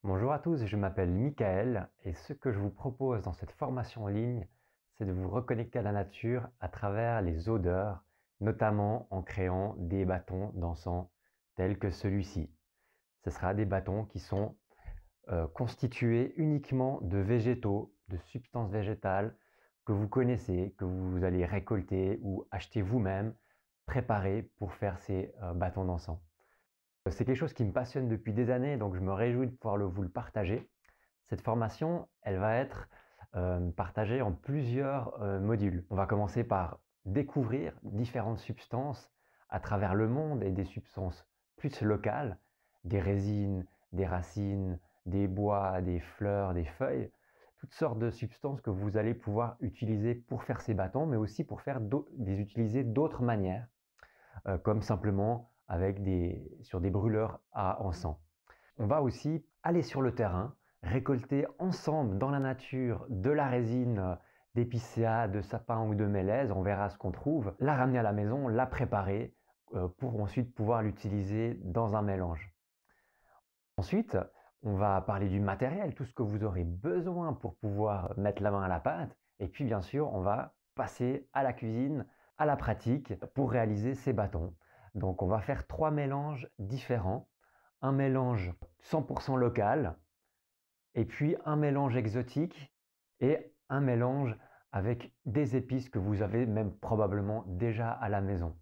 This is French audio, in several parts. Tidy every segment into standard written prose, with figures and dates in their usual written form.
Bonjour à tous, je m'appelle Michael et ce que je vous propose dans cette formation en ligne, c'est de vous reconnecter à la nature à travers les odeurs, notamment en créant des bâtons d'encens tels que celui-ci. Ce sera des bâtons qui sont constitués uniquement de végétaux, de substances végétales que vous connaissez, que vous allez récolter ou acheter vous-même, préparés pour faire ces bâtons d'encens. C'est quelque chose qui me passionne depuis des années, donc je me réjouis de pouvoir vous le partager. Cette formation, elle va être partagée en plusieurs modules. On va commencer par découvrir différentes substances à travers le monde et des substances plus locales, des résines, des racines, des bois, des fleurs, des feuilles, toutes sortes de substances que vous allez pouvoir utiliser pour faire ces bâtons, mais aussi pour les utiliser d'autres manières, comme simplement sur des brûleurs à encens. On va aussi aller sur le terrain, récolter ensemble dans la nature de la résine d'épicéa, de sapin ou de mélèze, on verra ce qu'on trouve, la ramener à la maison, la préparer pour ensuite pouvoir l'utiliser dans un mélange. Ensuite, on va parler du matériel, tout ce que vous aurez besoin pour pouvoir mettre la main à la pâte. Et puis bien sûr, on va passer à la cuisine, à la pratique pour réaliser ces bâtons. Donc on va faire 3 mélanges différents. Un mélange 100% local, et puis un mélange exotique et un mélange avec des épices que vous avez même probablement déjà à la maison.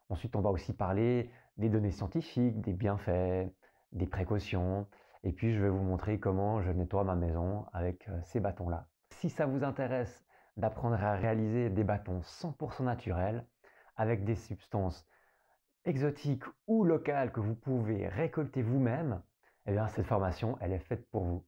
Ensuite, on va aussi parler des données scientifiques, des bienfaits, des précautions, et puis je vais vous montrer comment je nettoie ma maison avec ces bâtons-là. Si ça vous intéresse d'apprendre à réaliser des bâtons 100% naturels avec des substances exotiques ou locales que vous pouvez récolter vous-même, eh bien cette formation, elle est faite pour vous.